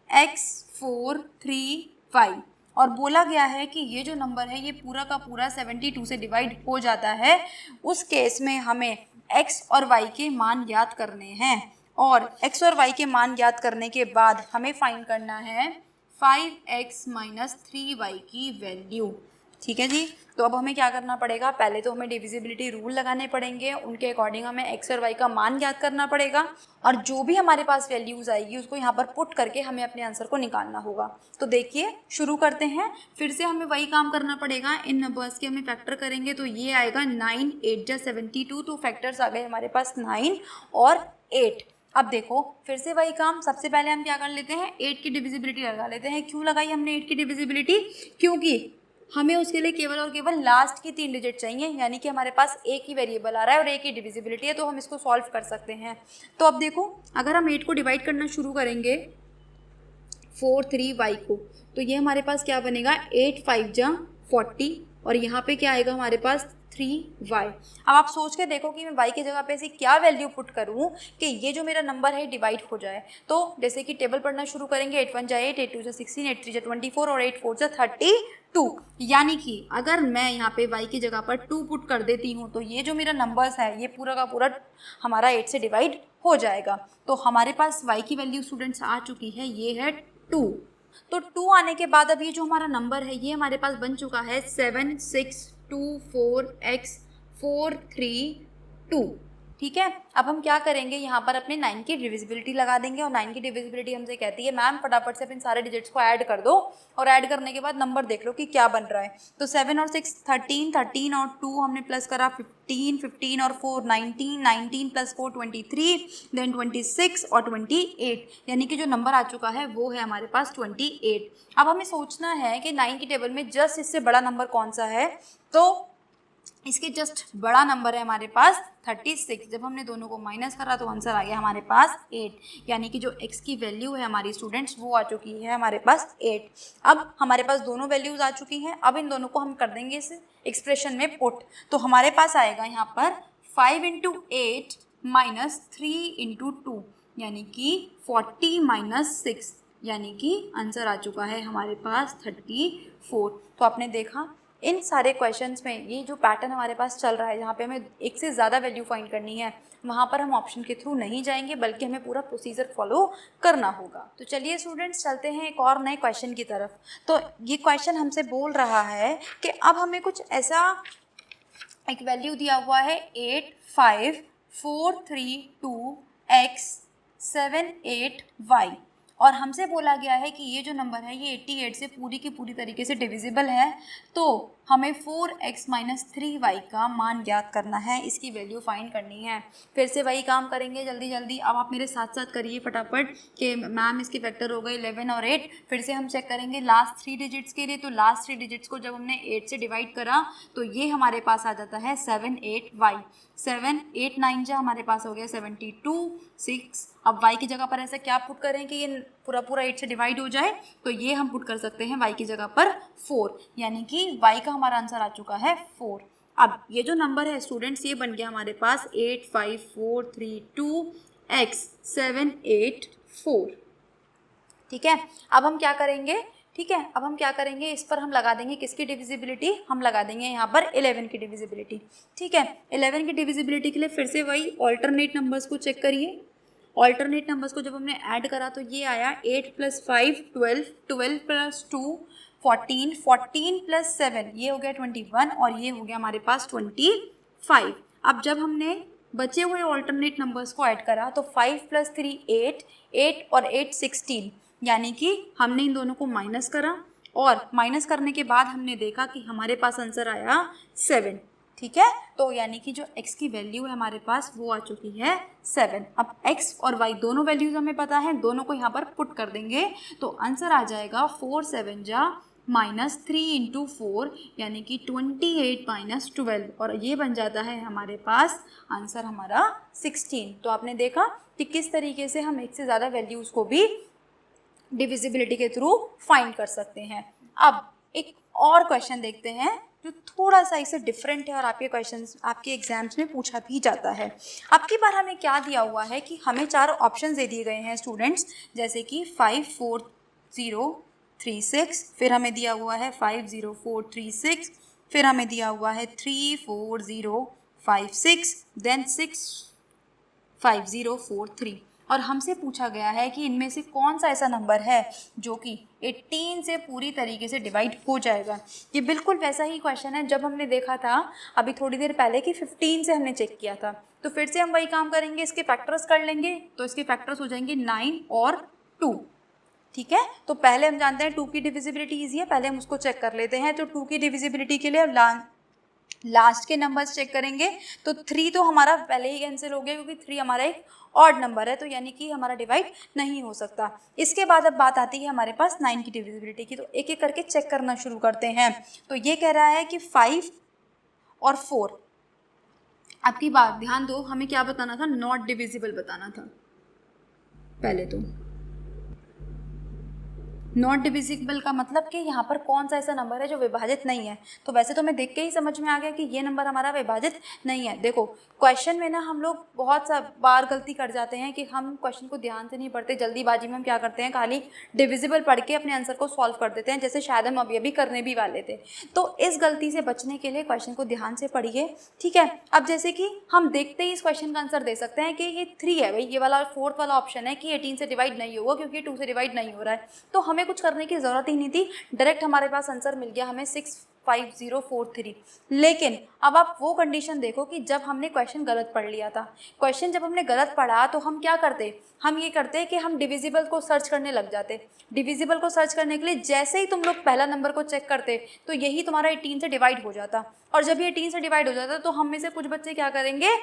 x43y और बोला गया है कि ये जो नंबर है ये पूरा का पूरा 72 से डिवाइड हो जाता है। उस केस में हमें x और y के मान याद करने हैं और x और y के मान याद करने के बाद हमें फाइंड करना है 5x - 3y की वैल्यू। ठीक है जी। तो अब हमें क्या करना पड़ेगा, पहले तो हमें डिविजिबिलिटी रूल लगाने पड़ेंगे, उनके अकॉर्डिंग हमें x और y का मान याद करना पड़ेगा और जो भी हमारे पास वैल्यूज़ आएगी उसको यहाँ पर पुट करके हमें अपने आंसर को निकालना होगा। तो देखिए शुरू करते हैं। फिर से हमें वही काम करना पड़ेगा, इन नंबर्स के हमें फैक्टर करेंगे तो ये आएगा 9 8 जा 72। तो फैक्टर्स आ गए हमारे पास 9 और 8। अब देखो फिर से वही काम, सबसे पहले हम क्या कर लेते हैं, 8 की डिविजिबिलिटी लगा लेते हैं। क्यों लगाई हमने 8 की डिविजिबिलिटी, क्योंकि हमें उसके लिए केवल और केवल लास्ट की 3 डिजिट चाहिए, यानी कि हमारे पास एक ही वेरिएबल आ रहा है और एक ही डिविजिबिलिटी है, तो हम इसको सॉल्व कर सकते हैं। तो अब देखो अगर हम 8 को डिवाइड करना शुरू करेंगे 4 3y को, तो ये हमारे पास क्या बनेगा, 8 5 जा 40 और यहाँ पे क्या आएगा हमारे पास 3y। अब आप सोच के देखो कि मैं y की जगह पे ऐसी क्या वैल्यू पुट करूँ कि ये जो मेरा नंबर है डिवाइड हो जाए। तो जैसे कि टेबल पढ़ना शुरू करेंगे, 8 1 जा 8, 8 2 जा 16, 8 3 जा 24 और 8 4 जा 32। यानी कि अगर मैं यहाँ पे y की जगह पर 2 पुट कर देती हूँ तो ये जो मेरा नंबर्स है ये पूरा का पूरा हमारा 8 से डिवाइड हो जाएगा। तो हमारे पास y की वैल्यू स्टूडेंट्स आ चुकी है, ये है 2। तो 2 आने के बाद अब ये जो हमारा नंबर है ये हमारे पास बन चुका है 7 6 2 4 x 4 3 2। ठीक है। अब हम क्या करेंगे, यहाँ पर अपने 9 की डिविजिबिलिटी लगा देंगे और 9 की डिविजिबिलिटी हमसे कहती है मैम फटाफट से अपने सारे डिजिट्स को ऐड कर दो और ऐड करने के बाद नंबर देख लो कि क्या बन रहा है। तो 7 और 6 13, 13 और 2 हमने प्लस करा 15, 15 और 4 19, 19 प्लस 4 23, देन 26 और 28, यानी कि जो नंबर आ चुका है वो है हमारे पास 28। अब हमें सोचना है कि 9 की टेबल में जस्ट इससे बड़ा नंबर कौन सा है, तो इसके जस्ट बड़ा नंबर है हमारे पास 36। जब हमने दोनों को माइनस करा तो आंसर आ गया हमारे पास 8, यानी कि जो x की वैल्यू है हमारी स्टूडेंट्स वो आ चुकी है हमारे पास 8। अब हमारे पास दोनों वैल्यूज़ आ चुकी हैं, अब इन दोनों को हम कर देंगे इस एक्सप्रेशन में पुट। तो हमारे पास आएगा यहाँ पर 5 × 8 - 3 × 2, यानी कि 40 - 6, यानी कि आंसर आ चुका है हमारे पास 34। तो आपने देखा इन सारे क्वेश्चंस में ये जो पैटर्न हमारे पास चल रहा है, जहाँ पे हमें एक से ज़्यादा वैल्यू फाइंड करनी है, वहाँ पर हम ऑप्शन के थ्रू नहीं जाएंगे बल्कि हमें पूरा प्रोसीजर फॉलो करना होगा। तो चलिए स्टूडेंट्स चलते हैं एक और नए क्वेश्चन की तरफ। तो ये क्वेश्चन हमसे बोल रहा है कि अब हमें कुछ ऐसा एक वैल्यू दिया हुआ है 8 5 4 3 2 x 7 8 y और हमसे बोला गया है कि ये जो नंबर है ये 88 से पूरी की पूरी तरीके से डिविजिबल है। तो हमें 4x - 3y का मान ज्ञात करना है, इसकी वैल्यू फाइंड करनी है। फिर से वही काम करेंगे जल्दी जल्दी। अब आप मेरे साथ साथ करिए फटाफट कि मैम इसके फैक्टर हो गए 11 और 8। फिर से हम चेक करेंगे लास्ट 3 डिजिट्स के लिए। तो लास्ट 3 डिजिट्स को जब हमने 8 से डिवाइड करा तो ये हमारे पास आ जाता है 7 8 y। 7 8 9 जा हमारे पास हो गया 72 6। अब y की जगह पर ऐसा क्या पुट करें कि ये पूरा पूरा 8 से डिवाइड हो जाए, तो ये हम पुट कर सकते हैं y की जगह पर 4, यानी कि y का हमारा आंसर आ चुका है 4। अब ये जो नंबर है स्टूडेंट्स ये बन गया हमारे पास 8 5 4 3 2 x 7 8 4। ठीक है। अब हम क्या करेंगे, ठीक है, अब हम क्या करेंगे, इस पर हम लगा देंगे किसकी डिविजिबिलिटी, हम लगा देंगे यहाँ पर 11 की डिविजिबिलिटी। ठीक है। 11 की डिविजिबिलिटी के लिए फिर से वही ऑल्टरनेट नंबर्स को चेक करिए। ऑल्टरनेट नंबर्स को जब हमने ऐड करा तो ये आया 8 + 5 12, 12 + 2 14, 14 + 7 ये हो गया 21 और ये हो गया हमारे पास 25। अब जब हमने बचे हुए ऑल्टरनेट नंबर्स को ऐड करा तो 5 + 3 8, 8 और 8 16, यानी कि हमने इन दोनों को माइनस करा और माइनस करने के बाद हमने देखा कि हमारे पास आंसर आया 7। ठीक है। तो यानी कि जो x की वैल्यू है हमारे पास वो आ चुकी है 7। अब x और y दोनों वैल्यूज हमें पता है, दोनों को यहाँ पर पुट कर देंगे तो आंसर आ जाएगा 4 7 जा -3 × 4, यानी कि 28 - 12 और ये बन जाता है हमारे पास आंसर हमारा 16। तो आपने देखा कि किस तरीके से हम एक से ज़्यादा वैल्यूज़ को भी डिविजिबिलिटी के थ्रू फाइंड कर सकते हैं। अब एक और क्वेश्चन देखते हैं जो थोड़ा सा इससे डिफरेंट है और आपके क्वेश्चंस आपके एग्जाम्स में पूछा भी जाता है। अब की बार हमें क्या दिया हुआ है कि हमें 4 ऑप्शंस दे दिए गए हैं स्टूडेंट्स, जैसे कि 5 4 5036, फिर हमें दिया हुआ है 50436, फिर हमें दिया हुआ है 34056, देन 65043, और हमसे पूछा गया है कि इनमें से कौन सा ऐसा नंबर है जो कि 18 से पूरी तरीके से डिवाइड हो जाएगा। ये बिल्कुल वैसा ही क्वेश्चन है जब हमने देखा था अभी थोड़ी देर पहले कि 15 से हमने चेक किया था। तो फिर से हम वही काम करेंगे, इसके फैक्टर्स कर लेंगे, तो इसके फैक्टर्स हो जाएंगे 9 और 2। ठीक है, तो पहले हम जानते हैं 2 की डिविजिबिलिटी ईजी है, पहले हम उसको चेक कर लेते हैं। तो 2 की डिविजिबिलिटी के लिए लास्ट के नंबर्स चेक करेंगे। तो 3 तो हमारा पहले ही कैंसिल हो गया क्योंकि 3 हमारा एक ऑड नंबर है, तो यानी कि हमारा डिवाइड नहीं हो सकता। इसके बाद अब बात आती है हमारे पास 9 की डिविजिबिलिटी की, तो एक एक करके चेक करना शुरू करते हैं। तो ये कह रहा है कि 5 और 4, आपकी बात ध्यान दो, हमें क्या बताना था, नॉट डिविजिबल बताना था पहले। तो नॉट डिविजिबल का मतलब कि यहाँ पर कौन सा ऐसा नंबर है जो विभाजित नहीं है। तो वैसे तो हमें देख के ही समझ में आ गया कि ये नंबर हमारा विभाजित नहीं है। देखो क्वेश्चन में ना हम लोग बहुत सा बार गलती कर जाते हैं कि हम क्वेश्चन को ध्यान से नहीं पढ़ते, जल्दीबाजी में हम क्या करते हैं, खाली डिविजिबल पढ़ के अपने आंसर को सॉल्व कर देते हैं, जैसे शायद हम अभी करने भी वाले थे। तो इस गलती से बचने के लिए क्वेश्चन को ध्यान से पढ़िए। ठीक है, अब जैसे कि हम देखते ही इस क्वेश्चन का आंसर दे सकते हैं कि ये 3 है भाई, ये वाला 4th वाला ऑप्शन है कि 18 से डिवाइड नहीं होगा क्योंकि 2 से डिवाइड नहीं हो रहा है। तो हमें कुछ करने की ज़रूरत ही नहीं थी, डायरेक्ट हमारे पास आंसर मिल गया हमें 65043। लेकिन अब आप वो कंडीशन देखो कि जब हमने क्वेश्चन गलत पढ़ लिया था। क्वेश्चन जब हमने गलत पढ़ा तो हम क्या करते, हम ये करते कि हम डिविजिबल को सर्च करने लग जाते। डिविजिबल को सर्च करने के लिए जैसे ही तुम लोग पहला नंबर को चेक करते तो यही तुम्हारा 18 से डिवाइड हो जाता, और जब ये 18 से डिवाइड हो जाता तो हम में से कुछ बच्चे क्या करेंगे,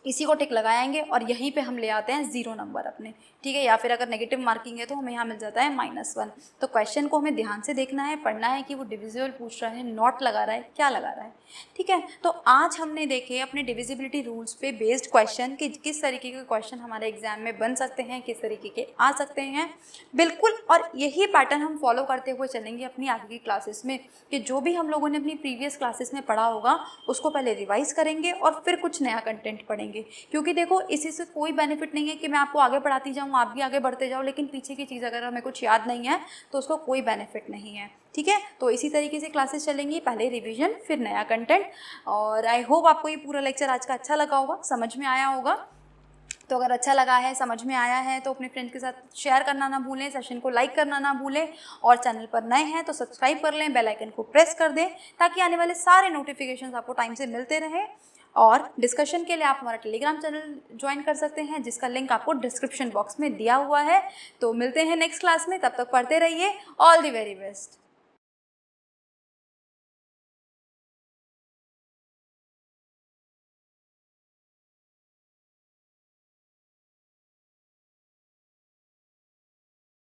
इसी को टिक लगाएंगे और यहीं पे हम ले आते हैं 0 नंबर अपने। ठीक है, या फिर अगर नेगेटिव मार्किंग है तो हमें यहाँ मिल जाता है -1। तो क्वेश्चन को हमें ध्यान से देखना है, पढ़ना है कि वो डिविजिबल पूछ रहा है, नॉट लगा रहा है, क्या लगा रहा है। ठीक है, तो आज हमने देखे अपने डिविजिबिलिटी रूल्स पे बेस्ड क्वेश्चन कि किस तरीके के क्वेश्चन हमारे एग्जाम में बन सकते हैं, किस तरीके के आ सकते हैं। बिल्कुल, और यही पैटर्न हम फॉलो करते हुए चलेंगे अपनी आगे की क्लासेस में, कि जो भी हम लोगों ने अपनी प्रीवियस क्लासेस में पढ़ा होगा उसको पहले रिवाइज करेंगे और फिर कुछ नया कंटेंट पढ़ेंगे। क्योंकि देखो इसी से कोई बेनिफिट नहीं है कि मैं आपको आगे पढ़ाती जाऊँ, आप भी आगे बढ़ते जाओ, लेकिन पीछे की चीज़ अगर हमें कुछ याद नहीं है तो उसको कोई बेनिफिट नहीं है। ठीक है, तो इसी तरीके से क्लासेस चलेंगी, पहले रिवीजन फिर नया कंटेंट। और आई होप आपको ये पूरा लेक्चर आज का अच्छा लगा होगा, समझ में आया होगा। तो अगर अच्छा लगा है, समझ में आया है, तो अपने फ्रेंड्स के साथ शेयर करना ना भूलें, सेशन को लाइक करना ना भूलें, और चैनल पर नए हैं तो सब्सक्राइब कर लें, बेल आइकन को प्रेस कर दें ताकि आने वाले सारे नोटिफिकेशंस आपको टाइम से मिलते रहें। और डिस्कशन के लिए आप हमारा टेलीग्राम चैनल ज्वाइन कर सकते हैं जिसका लिंक आपको डिस्क्रिप्शन बॉक्स में दिया हुआ है। तो मिलते हैं नेक्स्ट क्लास में, तब तक पढ़ते रहिए। All the very best.